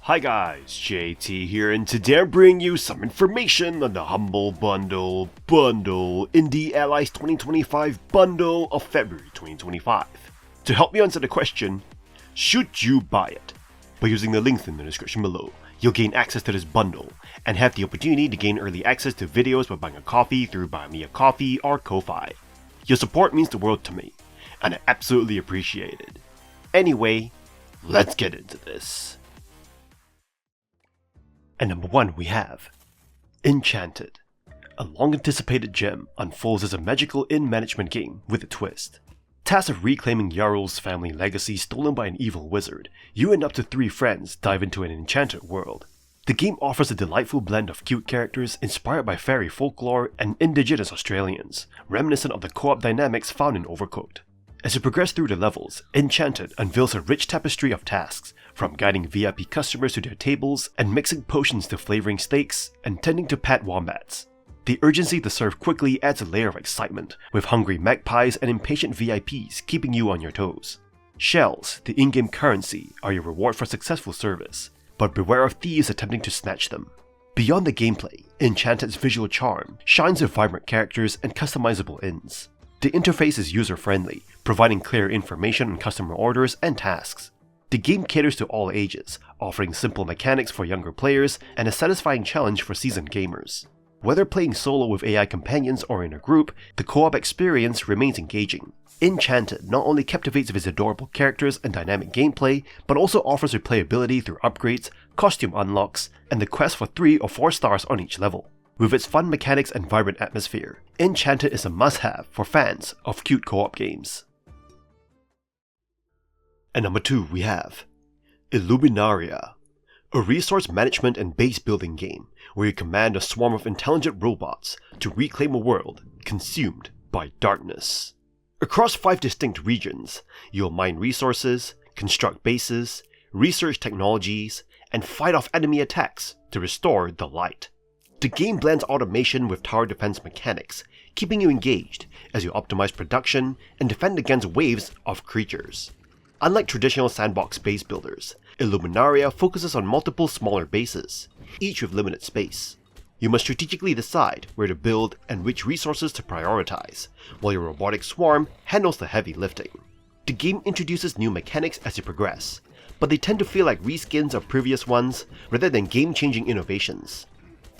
Hi guys, JT here, and today I'm bringing you some information on the Humble Bundle Indie Allies 2025 Bundle of February 2025. To help me answer the question, should you buy it? By using the links in the description below, you'll gain access to this bundle, and have the opportunity to gain early access to videos by buying a coffee through Buy Me a Coffee or Ko-Fi. Your support means the world to me, and I absolutely appreciate it. Anyway, let's get into this. And number 1 we have Innchanted. A long-anticipated gem unfolds as a magical inn management game with a twist. Tasked with reclaiming Jarl's family legacy stolen by an evil wizard, you and up to 3 friends dive into an enchanted world. The game offers a delightful blend of cute characters inspired by fairy folklore and indigenous Australians, reminiscent of the co-op dynamics found in Overcooked. As you progress through the levels, Innchanted unveils a rich tapestry of tasks, from guiding VIP customers to their tables and mixing potions to flavoring steaks and tending to pet wombats. The urgency to serve quickly adds a layer of excitement, with hungry magpies and impatient VIPs keeping you on your toes. Shells, the in-game currency, are your reward for successful service, but beware of thieves attempting to snatch them. Beyond the gameplay, Enchanted's visual charm shines with vibrant characters and customizable inns. The interface is user-friendly, providing clear information on customer orders and tasks. The game caters to all ages, offering simple mechanics for younger players and a satisfying challenge for seasoned gamers. Whether playing solo with AI companions or in a group, the co-op experience remains engaging. Innchanted not only captivates with its adorable characters and dynamic gameplay, but also offers replayability through upgrades, costume unlocks, and the quest for 3 or 4 stars on each level. With its fun mechanics and vibrant atmosphere, Innchanted is a must-have for fans of cute co-op games. And number 2 we have Illuminaria, a resource management and base building game where you command a swarm of intelligent robots to reclaim a world consumed by darkness. Across 5 distinct regions, you'll mine resources, construct bases, research technologies, and fight off enemy attacks to restore the light. The game blends automation with tower defense mechanics, keeping you engaged as you optimize production and defend against waves of creatures. Unlike traditional sandbox base builders, Illuminaria focuses on multiple smaller bases, each with limited space. You must strategically decide where to build and which resources to prioritize, while your robotic swarm handles the heavy lifting. The game introduces new mechanics as you progress, but they tend to feel like reskins of previous ones rather than game-changing innovations.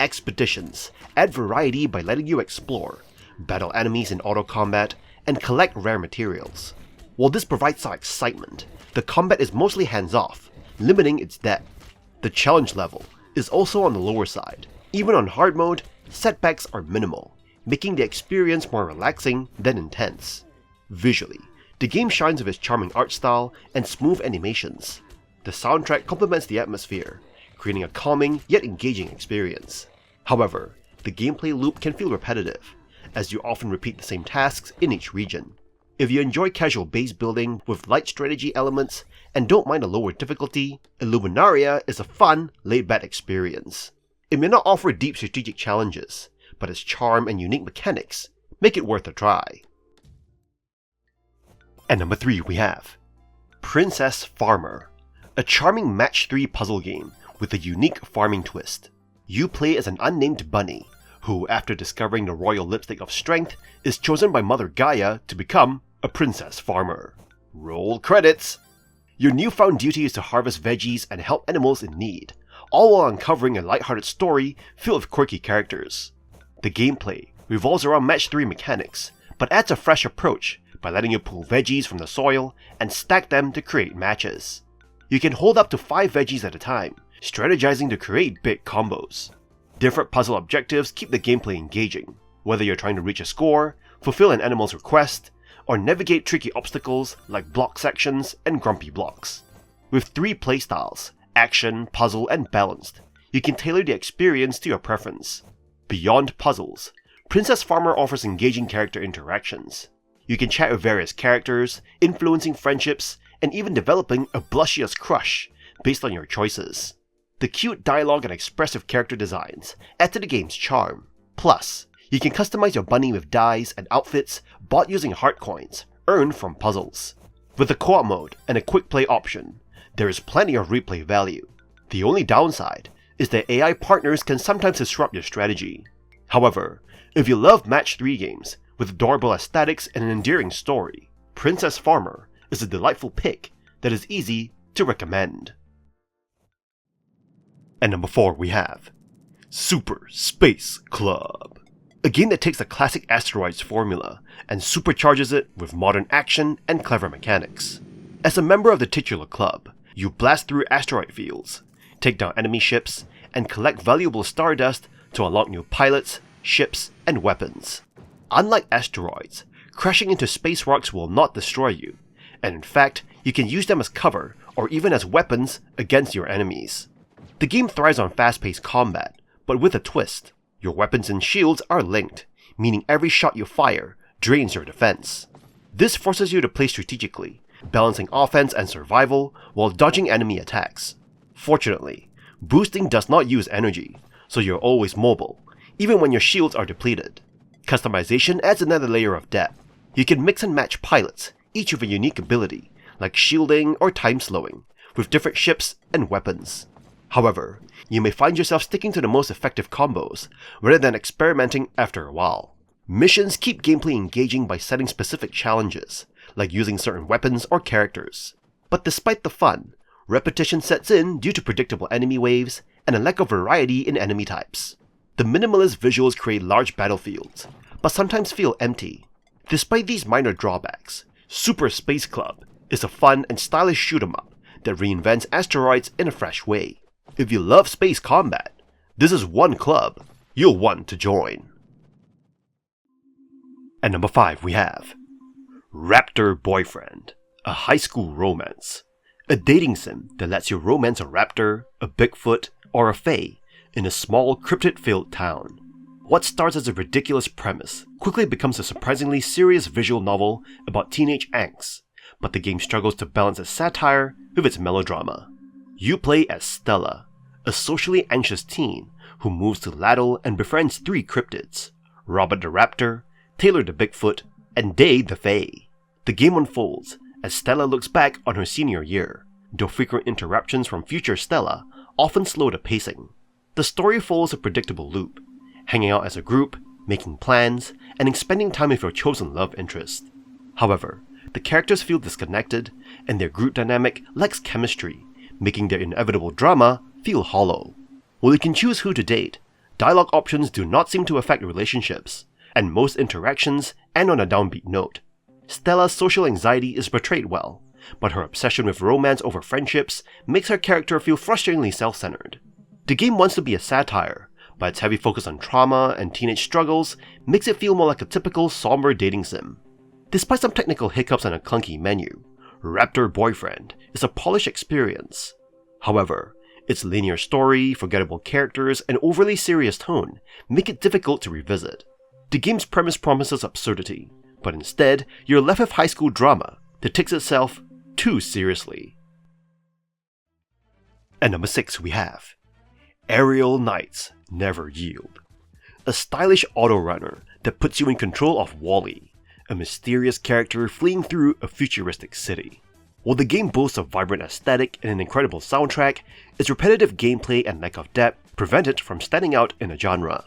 Expeditions add variety by letting you explore, battle enemies in auto-combat, and collect rare materials. While this provides some excitement, the combat is mostly hands-off, limiting its depth. The challenge level is also on the lower side. Even on hard mode, setbacks are minimal, making the experience more relaxing than intense. Visually, the game shines with its charming art style and smooth animations. The soundtrack complements the atmosphere, creating a calming yet engaging experience. However, the gameplay loop can feel repetitive, as you often repeat the same tasks in each region. If you enjoy casual base building with light strategy elements and don't mind a lower difficulty, Illuminaria is a fun, laid-back experience. It may not offer deep strategic challenges, but its charm and unique mechanics make it worth a try. And number 3 we have Princess Farmer, a charming match 3 puzzle game with a unique farming twist. You play as an unnamed bunny, who, after discovering the royal lipstick of strength, is chosen by Mother Gaia to become a princess farmer. Roll credits! Your newfound duty is to harvest veggies and help animals in need, all while uncovering a lighthearted story filled with quirky characters. The gameplay revolves around match 3 mechanics, but adds a fresh approach by letting you pull veggies from the soil and stack them to create matches. You can hold up to 5 veggies at a time, strategizing to create big combos. Different puzzle objectives keep the gameplay engaging, whether you're trying to reach a score, fulfill an animal's request, or navigate tricky obstacles like block sections and grumpy blocks. With 3 playstyles, action, puzzle, and balanced, you can tailor the experience to your preference. Beyond puzzles, Princess Farmer offers engaging character interactions. You can chat with various characters, influencing friendships, and even developing a blushiest crush based on your choices. The cute dialogue and expressive character designs add to the game's charm. Plus, you can customize your bunny with dyes and outfits bought using heart coins earned from puzzles. With the co-op mode and a quick play option, there is plenty of replay value. The only downside is that AI partners can sometimes disrupt your strategy. However, if you love match 3 games with adorable aesthetics and an endearing story, Princess Farmer is a delightful pick that is easy to recommend. And number 4 we have Super Space Club, a game that takes the classic Asteroids formula and supercharges it with modern action and clever mechanics. As a member of the titular club, you blast through asteroid fields, take down enemy ships, and collect valuable stardust to unlock new pilots, ships, and weapons. Unlike asteroids, crashing into space rocks will not destroy you, and in fact, you can use them as cover or even as weapons against your enemies. The game thrives on fast-paced combat, but with a twist. Your weapons and shields are linked, meaning every shot you fire drains your defense. This forces you to play strategically, balancing offense and survival while dodging enemy attacks. Fortunately, boosting does not use energy, so you're always mobile, even when your shields are depleted. Customization adds another layer of depth. You can mix and match pilots, each with a unique ability, like shielding or time slowing, with different ships and weapons. However, you may find yourself sticking to the most effective combos, rather than experimenting after a while. Missions keep gameplay engaging by setting specific challenges, like using certain weapons or characters. But despite the fun, repetition sets in due to predictable enemy waves and a lack of variety in enemy types. The minimalist visuals create large battlefields, but sometimes feel empty. Despite these minor drawbacks, Super Space Club is a fun and stylish shoot-'em-up that reinvents asteroids in a fresh way. If you love space combat, this is one club you'll want to join. At number 5 we have Raptor Boyfriend, a high school romance. A dating sim that lets you romance a raptor, a Bigfoot, or a fae in a small cryptid-filled town. What starts as a ridiculous premise quickly becomes a surprisingly serious visual novel about teenage angst, but the game struggles to balance its satire with its melodrama. You play as Stella, a socially anxious teen who moves to Laddle and befriends 3 cryptids, Robert the Raptor, Taylor the Bigfoot, and Day the Fae. The game unfolds as Stella looks back on her senior year, though frequent interruptions from future Stella often slow the pacing. The story follows a predictable loop, hanging out as a group, making plans, and spending time with your chosen love interest. However, the characters feel disconnected, and their group dynamic lacks chemistry, making their inevitable drama feel hollow. While you can choose who to date, dialogue options do not seem to affect relationships, and most interactions end on a downbeat note. Stella's social anxiety is portrayed well, but her obsession with romance over friendships makes her character feel frustratingly self-centered. The game wants to be a satire, but its heavy focus on trauma and teenage struggles makes it feel more like a typical somber dating sim. Despite some technical hiccups and a clunky menu, Raptor Boyfriend is a polished experience. However, its linear story, forgettable characters, and overly serious tone make it difficult to revisit. The game's premise promises absurdity, but instead, you're left with high school drama that takes itself too seriously. At number 6 we have Aerial Knights Never Yield, a stylish auto-runner that puts you in control of Wally, a mysterious character fleeing through a futuristic city. While the game boasts a vibrant aesthetic and an incredible soundtrack, its repetitive gameplay and lack of depth prevent it from standing out in a genre.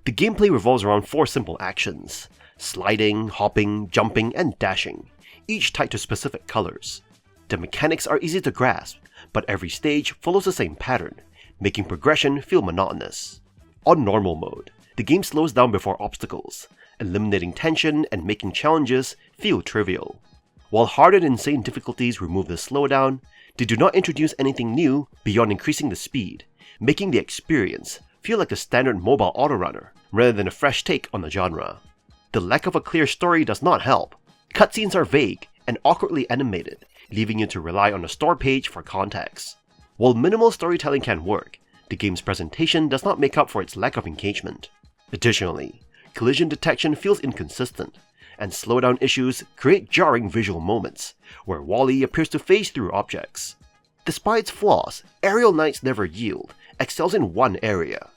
The gameplay revolves around 4 simple actions: sliding, hopping, jumping, and dashing, each tied to specific colors. The mechanics are easy to grasp, but every stage follows the same pattern, making progression feel monotonous. On normal mode, the game slows down before obstacles, eliminating tension and making challenges feel trivial. While hard and insane difficulties remove the slowdown, they do not introduce anything new beyond increasing the speed, making the experience feel like a standard mobile autorunner rather than a fresh take on the genre. The lack of a clear story does not help. Cutscenes are vague and awkwardly animated, leaving you to rely on the store page for context. While minimal storytelling can work, the game's presentation does not make up for its lack of engagement. Additionally, collision detection feels inconsistent, and slowdown issues create jarring visual moments, where Wally appears to phase through objects. Despite its flaws, Aerial Knights Never Yield excels in one area: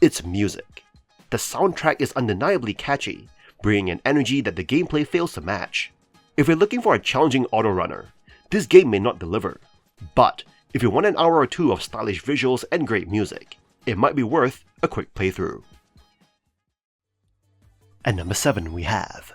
its music. The soundtrack is undeniably catchy, bringing an energy that the gameplay fails to match. If you're looking for a challenging autorunner, this game may not deliver, but If you want an hour or two of stylish visuals and great music, it might be worth a quick playthrough. At number 7 we have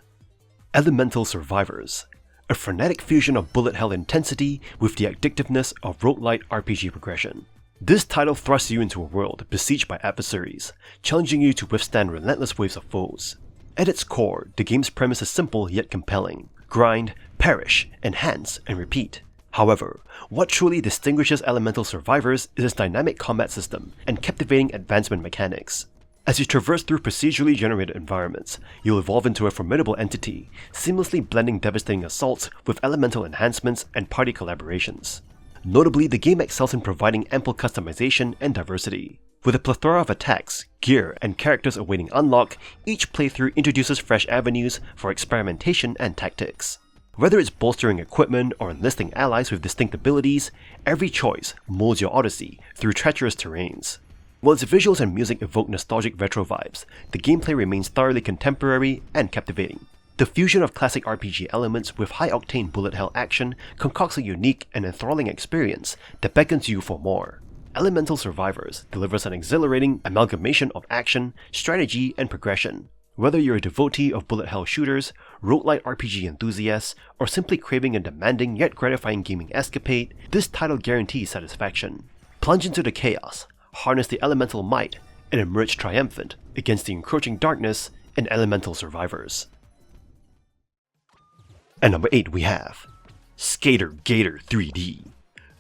Elemental Survivors, a frenetic fusion of bullet hell intensity with the addictiveness of roguelite RPG progression. This title thrusts you into a world besieged by adversaries, challenging you to withstand relentless waves of foes. At its core, the game's premise is simple yet compelling: grind, perish, enhance, and repeat. However, what truly distinguishes Elemental Survivors is its dynamic combat system and captivating advancement mechanics. As you traverse through procedurally generated environments, you'll evolve into a formidable entity, seamlessly blending devastating assaults with elemental enhancements and party collaborations. Notably, the game excels in providing ample customization and diversity. With a plethora of attacks, gear, and characters awaiting unlock, each playthrough introduces fresh avenues for experimentation and tactics. Whether it's bolstering equipment or enlisting allies with distinct abilities, every choice molds your odyssey through treacherous terrains. While its visuals and music evoke nostalgic retro vibes, the gameplay remains thoroughly contemporary and captivating. The fusion of classic RPG elements with high-octane bullet hell action concocts a unique and enthralling experience that beckons you for more. Elemental Survivors delivers an exhilarating amalgamation of action, strategy, and progression. Whether you're a devotee of bullet hell shooters, roguelite RPG enthusiasts, or simply craving a demanding yet gratifying gaming escapade, this title guarantees satisfaction. Plunge into the chaos, harness the elemental might, and emerge triumphant against the encroaching darkness in Elemental Survivors. At number 8 we have Skator Gator 3D,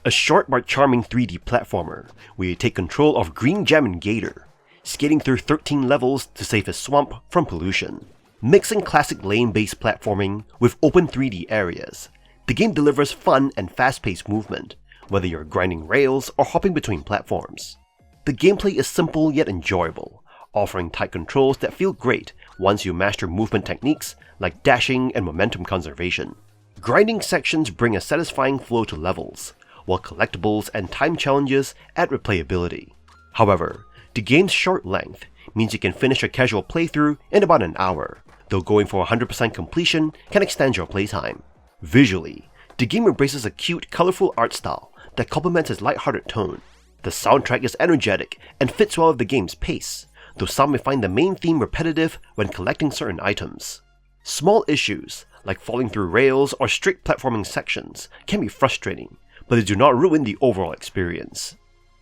a short but charming 3D platformer where you take control of Green Jammin' Gator, skating through 13 levels to save his swamp from pollution. Mixing classic lane-based platforming with open 3D areas, the game delivers fun and fast-paced movement, whether you're grinding rails or hopping between platforms. The gameplay is simple yet enjoyable, offering tight controls that feel great once you master movement techniques like dashing and momentum conservation. Grinding sections bring a satisfying flow to levels, while collectibles and time challenges add replayability. However, the game's short length means you can finish a casual playthrough in about an hour, though going for 100% completion can extend your playtime. Visually, the game embraces a cute, colorful art style that complements its lighthearted tone. The soundtrack is energetic and fits well with the game's pace, though some may find the main theme repetitive when collecting certain items. Small issues, like falling through rails or strict platforming sections, can be frustrating, but they do not ruin the overall experience.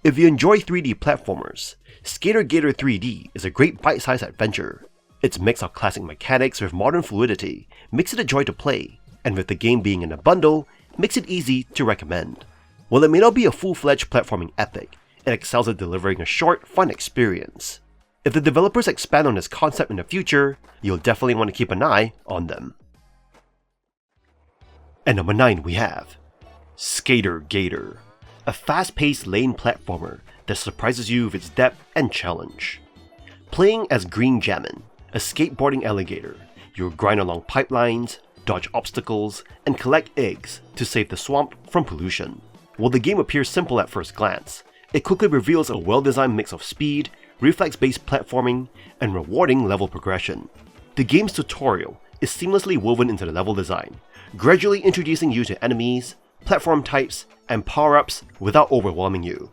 If you enjoy 3D platformers, Skator Gator 3D is a great bite-sized adventure. Its mix of classic mechanics with modern fluidity makes it a joy to play, and with the game being in a bundle, makes it easy to recommend. While it may not be a full-fledged platforming epic, it excels at delivering a short, fun experience. If the developers expand on this concept in the future, you'll definitely want to keep an eye on them. At number 9 we have Skator Gator, a fast-paced lane platformer that surprises you with its depth and challenge. Playing as Green Jammin', a skateboarding alligator, you'll grind along pipelines, dodge obstacles, and collect eggs to save the swamp from pollution. While the game appears simple at first glance, it quickly reveals a well-designed mix of speed, reflex-based platforming, and rewarding level progression. The game's tutorial is seamlessly woven into the level design, gradually introducing you to enemies, platform types, and power-ups without overwhelming you.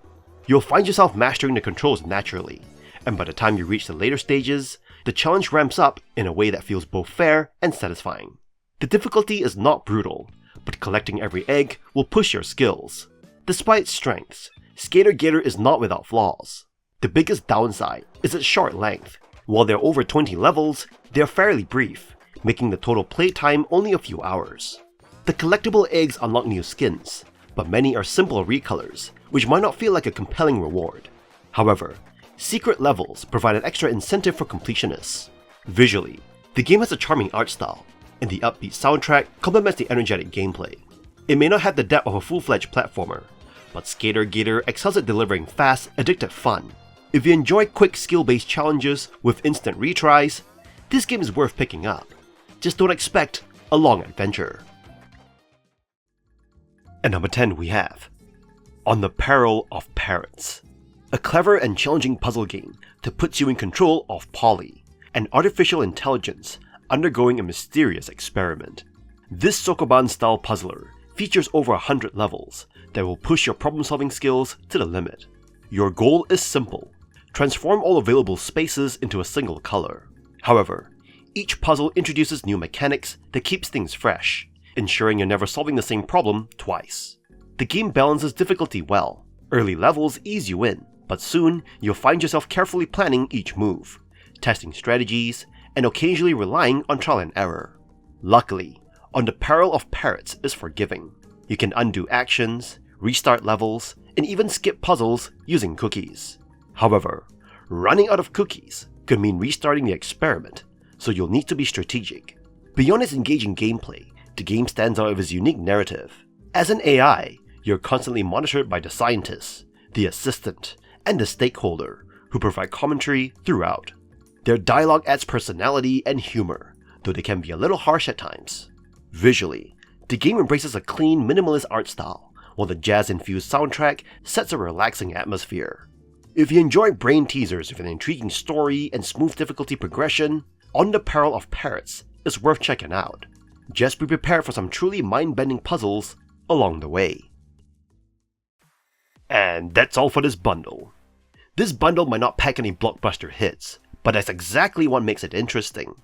You'll find yourself mastering the controls naturally, and by the time you reach the later stages, the challenge ramps up in a way that feels both fair and satisfying. The difficulty is not brutal, but collecting every egg will push your skills. Despite its strengths, Skator Gator is not without flaws. The biggest downside is its short length. While there are over 20 levels, they are fairly brief, making the total playtime only a few hours. The collectible eggs unlock new skins, but many are simple recolors, which might not feel like a compelling reward. However, secret levels provide an extra incentive for completionists. Visually, the game has a charming art style, and the upbeat soundtrack complements the energetic gameplay. It may not have the depth of a full-fledged platformer, but Skator Gator excels at delivering fast, addictive fun. If you enjoy quick skill-based challenges with instant retries, this game is worth picking up. Just don't expect a long adventure. At number 10 we have On the Peril of Parrots, a clever and challenging puzzle game that puts you in control of Polly, an artificial intelligence undergoing a mysterious experiment. This Sokoban-style puzzler features over 100 levels that will push your problem-solving skills to the limit. Your goal is simple: transform all available spaces into a single color. However, each puzzle introduces new mechanics that keeps things fresh, ensuring you're never solving the same problem twice. The game balances difficulty well. Early levels ease you in, but soon you'll find yourself carefully planning each move, testing strategies, and occasionally relying on trial and error. Luckily, On the Peril of Parrots is forgiving. You can undo actions, restart levels, and even skip puzzles using cookies. However, running out of cookies could mean restarting the experiment, so you'll need to be strategic. Beyond its engaging gameplay, the game stands out with its unique narrative. As an AI, you're constantly monitored by the scientist, the assistant, and the stakeholder, who provide commentary throughout. Their dialogue adds personality and humor, though they can be a little harsh at times. Visually, the game embraces a clean, minimalist art style, while the jazz-infused soundtrack sets a relaxing atmosphere. If you enjoy brain teasers with an intriguing story and smooth difficulty progression, On the Peril of Parrots is worth checking out. Just be prepared for some truly mind-bending puzzles along the way. And that's all for this bundle. This bundle might not pack any blockbuster hits, but that's exactly what makes it interesting.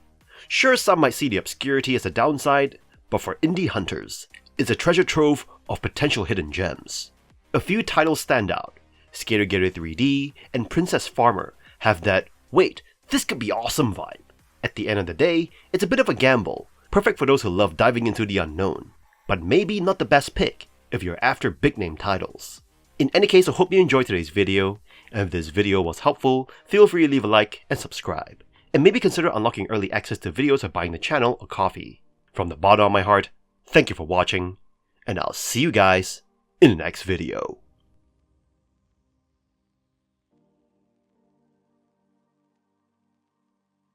Sure, some might see the obscurity as a downside, but for indie hunters, it's a treasure trove of potential hidden gems. A few titles stand out. Skator Gator 3D and Princess Farmer have that "wait, this could be awesome" vibe. At the end of the day, it's a bit of a gamble, perfect for those who love diving into the unknown, but maybe not the best pick if you're after big-name titles. In any case, I hope you enjoyed today's video, and if this video was helpful, feel free to leave a like and subscribe, and maybe consider unlocking early access to videos by buying the channel a coffee. From the bottom of my heart, thank you for watching, and I'll see you guys in the next video.